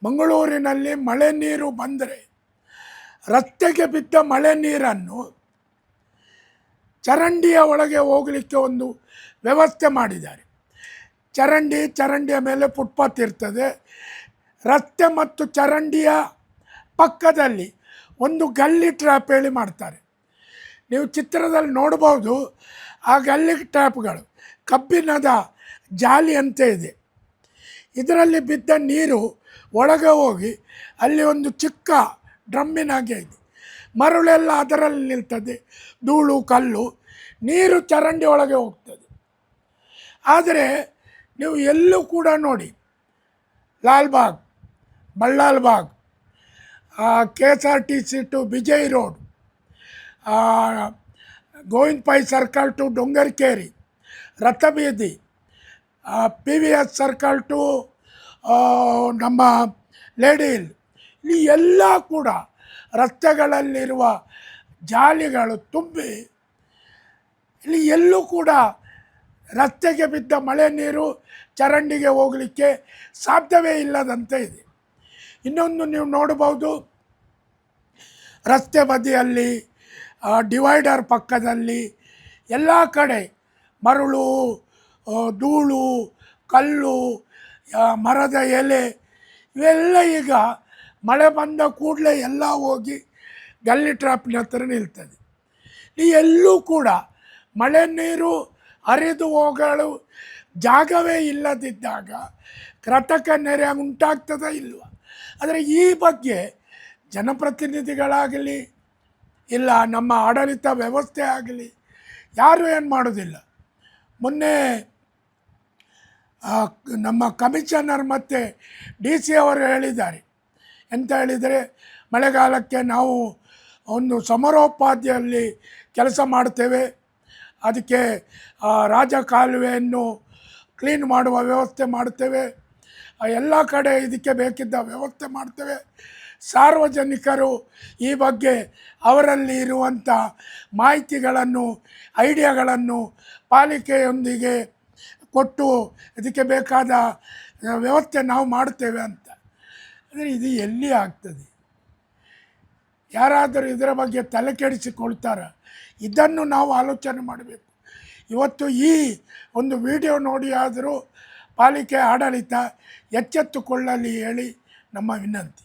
ಮಂಗಳೂರಿನಲ್ಲಿ ಮಳೆ ನೀರು ಬಂದರೆ ರಸ್ತೆಗೆ ಬಿದ್ದ ಮಳೆ ನೀರನ್ನು ಚರಂಡಿಯ ಒಳಗೆ ಹೋಗಲಿಕ್ಕೆ ಒಂದು ವ್ಯವಸ್ಥೆ ಮಾಡಿದ್ದಾರೆ. ಚರಂಡಿಯ ಮೇಲೆ ಫುಟ್ಪಾತ್ ಇರ್ತದೆ. ರಸ್ತೆ ಮತ್ತು ಚರಂಡಿಯ ಪಕ್ಕದಲ್ಲಿ ಒಂದು ಗಲ್ಲಿ ಟ್ರ್ಯಾಪ್ ಹೇಳಿ ಮಾಡ್ತಾರೆ. ನೀವು ಚಿತ್ರದಲ್ಲಿ ನೋಡ್ಬೋದು. ಆ ಗಲ್ಲಿ ಟ್ರ್ಯಾಪ್ಗಳು ಕಬ್ಬಿಣದ ಜಾಲಿಯಂತೆ ಇದೆ. ಇದರಲ್ಲಿ ಬಿದ್ದ ನೀರು ಒಳಗೆ ಹೋಗಿ ಅಲ್ಲಿ ಒಂದು ಚಿಕ್ಕ ಡ್ರಮ್ಮಿನಾಗೆ ಇದೆ. ಮರಳೆಲ್ಲ ಅದರಲ್ಲಿ ನಿಲ್ತದೆ, ಧೂಳು ಕಲ್ಲು, ನೀರು ಚರಂಡಿ ಒಳಗೆ ಹೋಗ್ತದೆ. ಆದರೆ ನೀವು ಎಲ್ಲೂ ಕೂಡ ನೋಡಿ, Lalbagh, Ballalbagh, KSRTC to Vijay road, Govinda Pai circle to Dongerkery, Rathabeedhi, PVS circle to ನಮ್ಮ ಲೇಡಿ ಹಿಲ್, ಇಲ್ಲಿ ಎಲ್ಲ ಕೂಡ ರಸ್ತೆಗಳಲ್ಲಿರುವ ಜಾಲಿಗಳು ತುಂಬಿ ಇಲ್ಲಿ ಎಲ್ಲೂ ಕೂಡ ರಸ್ತೆಗೆ ಬಿದ್ದ ಮಳೆ ನೀರು ಚರಂಡಿಗೆ ಹೋಗಲಿಕ್ಕೆ ಸಾಧ್ಯವೇ ಇಲ್ಲದಂತೆ ಇದೆ. ಇನ್ನೊಂದು ನೀವು ನೋಡ್ಬೋದು, ರಸ್ತೆ ಬದಿಯಲ್ಲಿ, ಡಿವೈಡರ್ ಪಕ್ಕದಲ್ಲಿ ಎಲ್ಲ ಕಡೆ ಮರಳು, ಧೂಳು, ಕಲ್ಲು, ಮರದ ಎಲೆ ಇವೆಲ್ಲ ಈಗ ಮಳೆ ಬಂದ ಕೂಡಲೇ ಎಲ್ಲ ಹೋಗಿ ಗಲ್ಲಿ ಟ್ರ್ಯಾಪಿನ ಹತ್ರ ನಿಲ್ತದೆ. ಈ ಎಲ್ಲೂ ಕೂಡ ಮಳೆ ನೀರು ಹರಿದು ಹೋಗಲು ಜಾಗವೇ ಇಲ್ಲದಿದ್ದಾಗ ಕೃತಕ ನೆರೆ ಉಂಟಾಗ್ತದ ಇಲ್ವ? ಆದರೆ ಈ ಬಗ್ಗೆ ಜನಪ್ರತಿನಿಧಿಗಳಾಗಲಿ ಇಲ್ಲ ನಮ್ಮ ಆಡಳಿತ ವ್ಯವಸ್ಥೆ ಆಗಲಿ ಯಾರೂ ಏನು ಮಾಡೋದಿಲ್ಲ. ಮೊನ್ನೆ ನಮ್ಮ ಕಮಿಷನರ್ ಮತ್ತು DC ಅವರು ಹೇಳಿದ್ದಾರೆ. ಎಂತ ಹೇಳಿದರೆ, ಮಳೆಗಾಲಕ್ಕೆ ನಾವು ಒಂದು ಸಮರೋಪಾದಿಯಲ್ಲಿ ಕೆಲಸ ಮಾಡ್ತೇವೆ, ಅದಕ್ಕೆ ರಾಜಕಾಲುವೆಯನ್ನು ಕ್ಲೀನ್ ಮಾಡುವ ವ್ಯವಸ್ಥೆ ಮಾಡ್ತೇವೆ, ಎಲ್ಲ ಕಡೆ ಇದಕ್ಕೆ ಬೇಕಿದ್ದ ವ್ಯವಸ್ಥೆ ಮಾಡ್ತೇವೆ. ಸಾರ್ವಜನಿಕರು ಈ ಬಗ್ಗೆ ಅವರಲ್ಲಿ ಇರುವಂಥ ಮಾಹಿತಿಗಳನ್ನು, ಐಡಿಯಾಗಳನ್ನು ಪಾಲಿಕೆಯೊಂದಿಗೆ ಕೊಟ್ಟು ಇದಕ್ಕೆ ಬೇಕಾದ ವ್ಯವಸ್ಥೆ ನಾವು ಮಾಡ್ತೇವೆ ಅಂತ. ಅಂದರೆ ಇದು ಎಲ್ಲಿ ಆಗ್ತದೆ? ಯಾರಾದರೂ ಇದರ ಬಗ್ಗೆ ತಲೆ ಕೆಡಿಸಿಕೊಳ್ತಾರೆ? ಇದನ್ನು ನಾವು ಆಲೋಚನೆ ಮಾಡಬೇಕು. ಇವತ್ತು ಈ ಒಂದು ವಿಡಿಯೋ ನೋಡಿ ಆದರೂ ಪಾಲಿಕೆ ಆಡಳಿತ ಎಚ್ಚೆತ್ತುಕೊಳ್ಳಲಿ ಹೇಳಿ ನಮ್ಮ ವಿನಂತಿ.